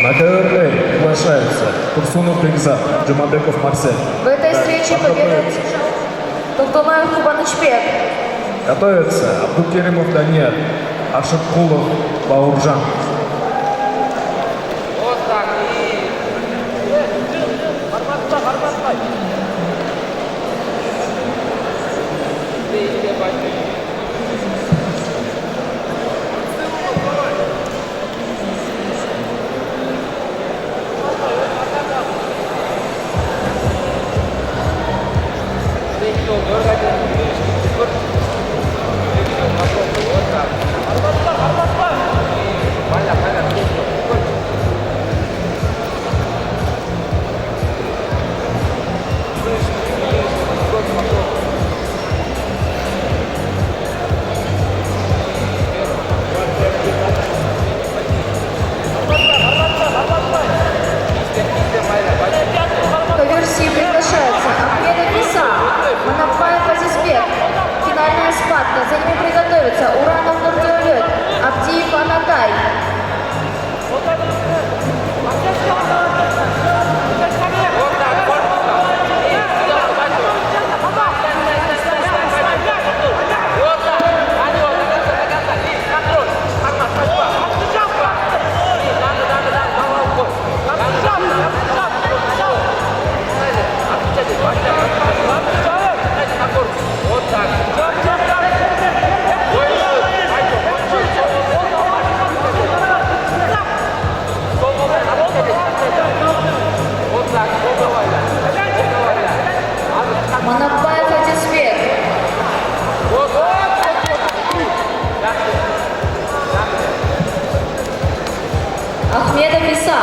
На КР приглашается Турсунов Бекзат, Джумабеков Марсель. В этой встрече победу одержал Токтонаев Кубанычбек. Готовится Абдукеримов Данияр, Ашыкулов Бауржан. Вот так и... По версии приглашается Ахмедов Иса, Манапаев Азизбек. Финальная схватка. За ними приготовятся Уранов Нурдиулет, Абдиев Анакай. Манапаев Азизбек. Ахмедов Иса.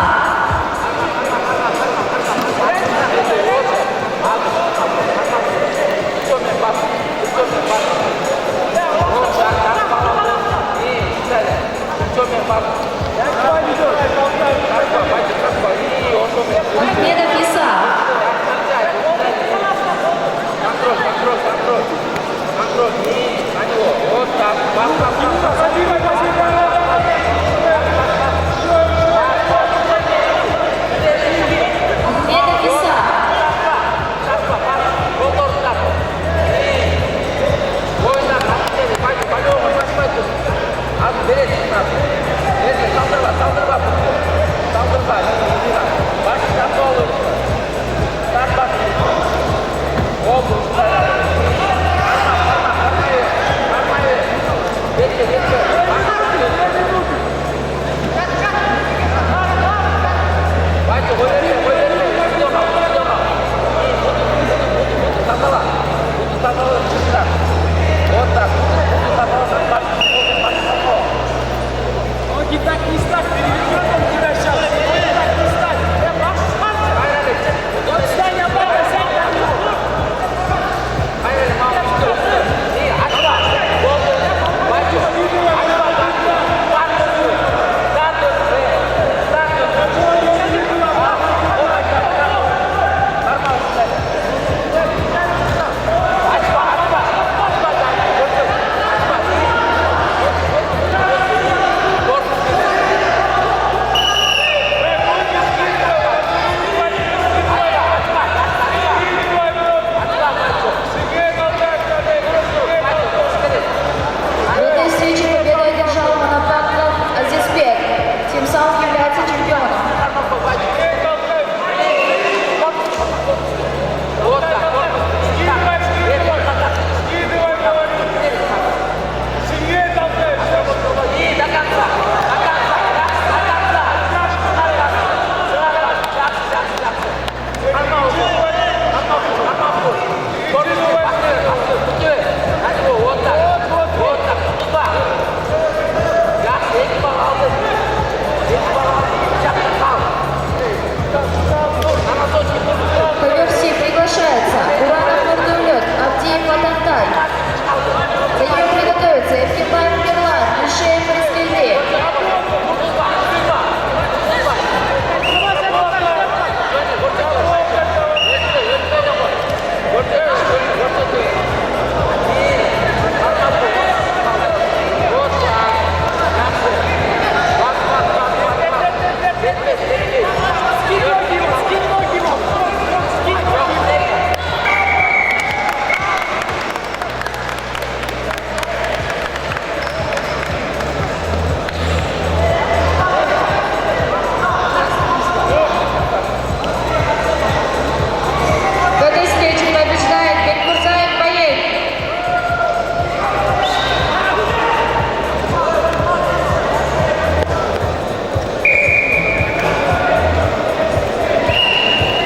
Ахмедов Иса. Вот так.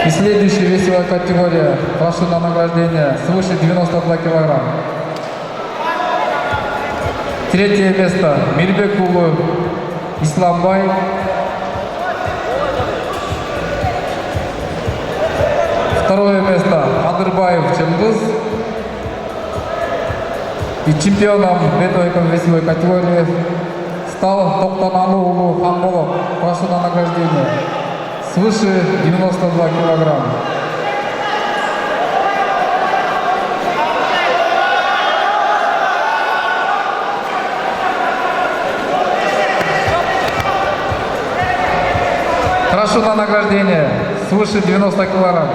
И следующая весовая категория. Прошу на награждение свыше 92 килограмм. Третье место. Мирбекулы Исламбай. Второе место. Адырбаев Чембыз. И чемпионом этой весовой категории стал Токтаналуулу Хамболов. Прошу на награждение. Свыше 92 килограмма. Прошу на награждение. Свыше 90 килограмм.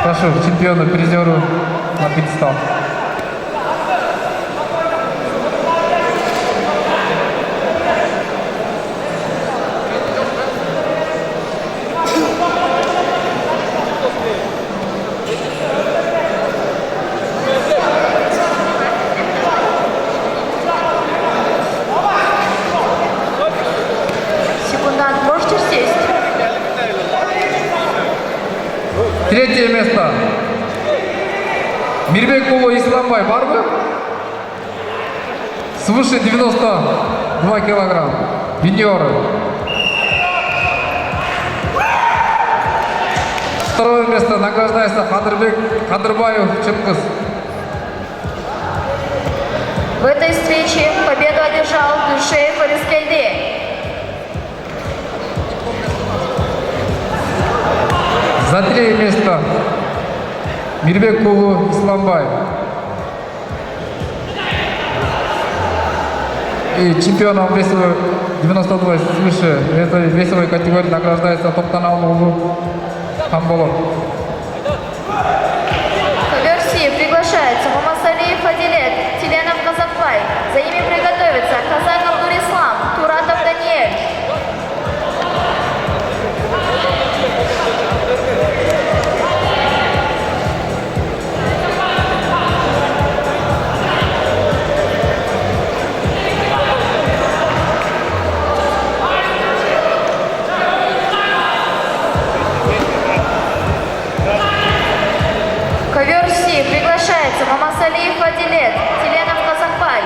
Прошу чемпиона, призеру на пьедестал. Секундант, можете сесть? Третье место. Мирбекулы Исламбай барбы. Свыше 92 килограмм. Юниоры. Второе место награждается Кадырбаев Чембыз. В этой встрече победу одержал Душеев Арискельде. За третье место Мирбекулы Исламбай. И чемпионом весовой 92 свыше этой весовой категории награждается Токтаналуулу Хамболов. Ковер Си приглашается Мамасалиев Адилет, Теленов Казакбай. За ними приготовится Казаков Нурислам, Туратов Даниэль. Ковер Си приглашается Мамасалиев Адилет, Теленов Казакбай.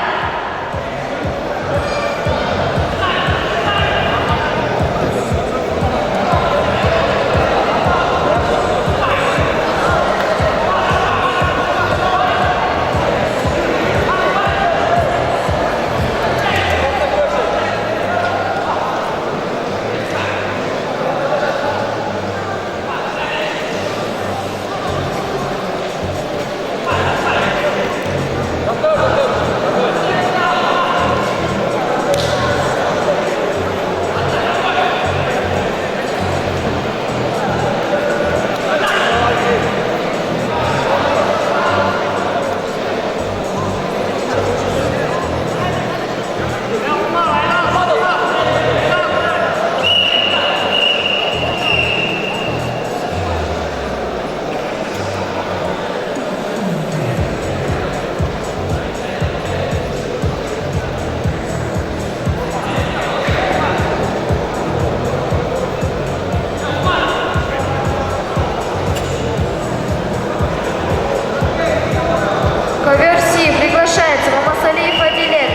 Ковер Си приглашается Мамасалиев Адилет,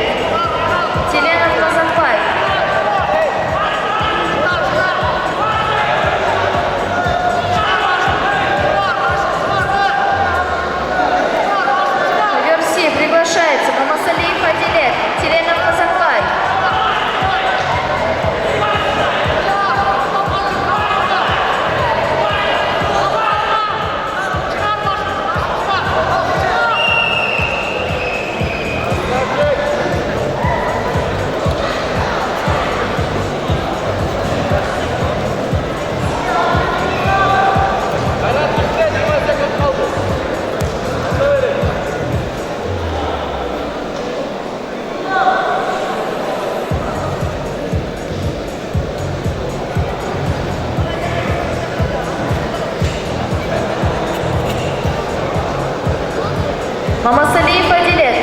Теленов Казакбай. Ковер Си приглашается Мамасалиев Адилет, Теленов Казакбай. Мамасалиев Адилет,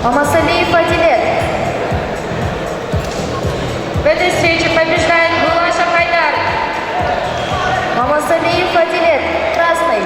Мамасалиев Адилет. В этой встрече побеждает Булаша Хайдар. Мамасалиев Адилет, красный.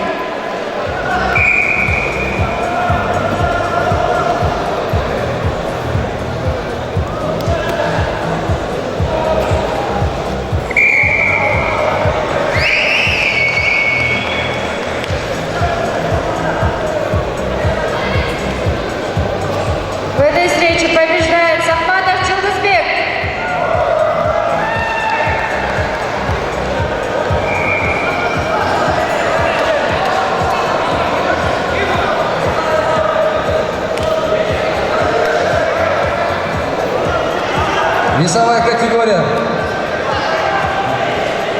В этой встрече побеждает Сахматов Чулдызбек. Весовая категория.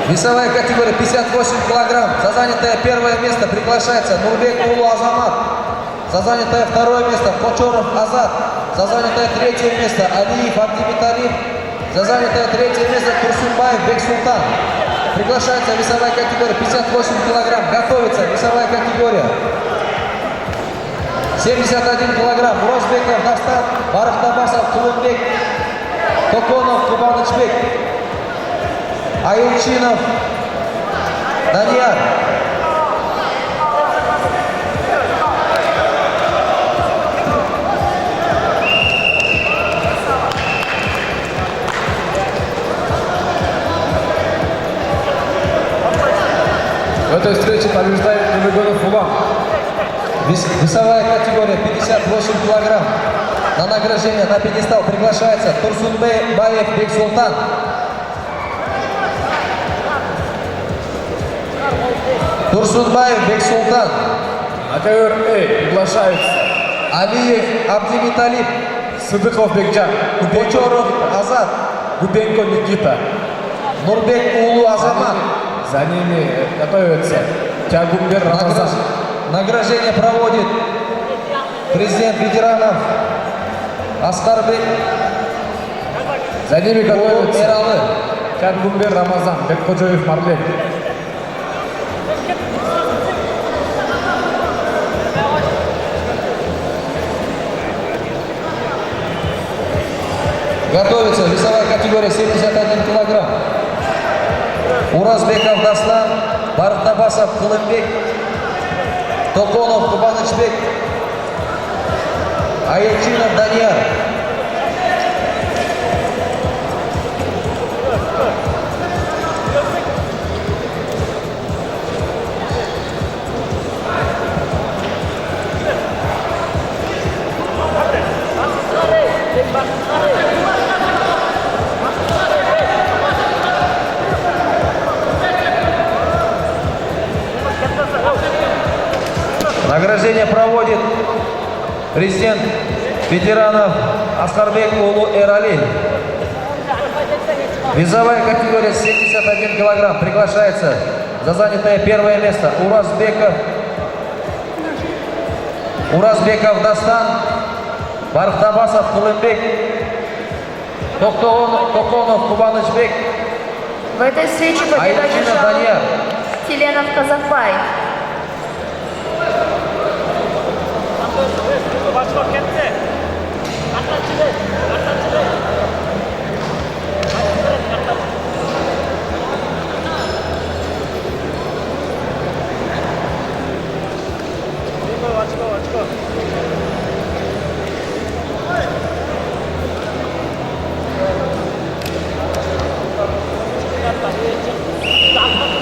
Весовая категория 58 килограмм. За занятое первое место приглашается Нурбек Улу Азамат. За занятое второе место Кочоров Азат. За занятое третье место Алиев Абдимиталиев. За занятое третье место Турсунбаев Бексултан. Приглашается весовая категория 58 килограмм. Готовится весовая категория 71 килограмм. Розбеков Дастан, Барахтабасов Кулынбек, Токонов Кубанычбек, Аюлчинов Данияр. В этой встрече побеждает Нурбегонов Улан. Весовая категория 58 килограмм. На награждение на пьедестал приглашается Турсунбаев Бексултан. Турсунбаев Бексултан. На ковер приглашаются Алиев Абдимиталиев. Сыдыков Бекджан, Кочоров Азат. Губенко Никита. Нурбек Улу Азамат. За ними готовится Тягумбер Рамазан. Награждение проводит президент ветеранов Аскарбек За ними готовится Эралы. Тягумбер Рамазан, Бекходжоев Марлен. Готовится весовая категория 71 килограмм. Уразбеков Дастан, Бартабасов Кулынбек, Токонов Кубанычбек, Аюлчинов Данияр. Награждение проводит президент ветеранов Аскарбек Улу Эрали. Весовая категория 71 килограмм. Приглашается за занятое первое место Уразбеков Дастан, Бархтабасов Кулынбек, Токонов Кубанычбек, В этой встрече победу Аюлчинов одержал Данияр. Теленов Казахбай.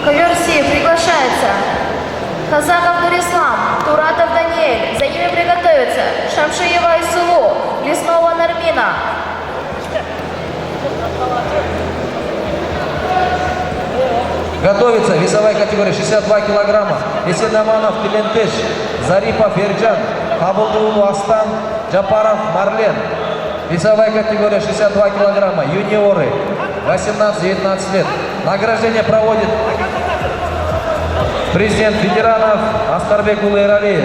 К версии приглашается Казаков Нурислам, Туратов Даниэль. За ними приготовятся Шамшиева Айсулу, Леснова Нармина. Готовится весовая категория 62 килограмма. Есенаманов Пелентеш, Зарипов Ерджан, Абулдулу Астан, Джапаров Марлен. Весовая категория 62 килограмма. Юниоры 18-19 лет. Награждение проводит президент ветеранов Аскарбек Улу Эрали,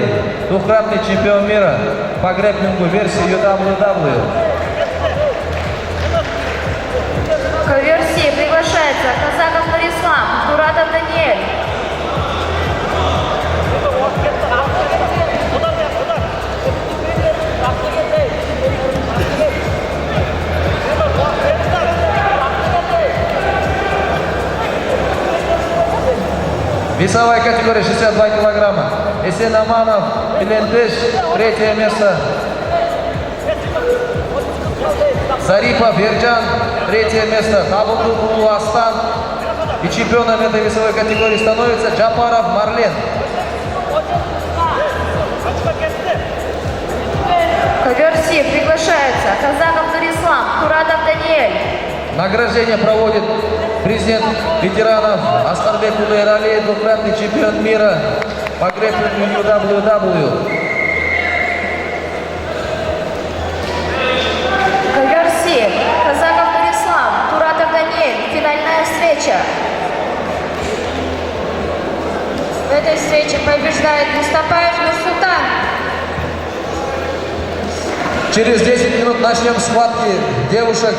двукратный чемпион мира по грэпплингу версии UWW. К версии приглашается Казаков Нурислам, Туратов Даниэль. Весовая категория 62 килограмма. Есен Аманов, Белендеш, 3 место. Зарипов Ерджан, 3 место. Табулду Астан. И чемпионом этой весовой категории становится Джапаров Марлен. Ковер Си приглашается Казаков Нурислам, Турадов Даниэль. Награждение проводит президент ветеранов Аскарбек Удайрали, двукратный чемпион мира по грэпплингу WW. Ковер Си, Казаков Нурислам, Турадов Даниэль. Финальная встреча. В этой встрече побеждает Мустафаев Нурсултан. Через 10 минут начнем схватки девушек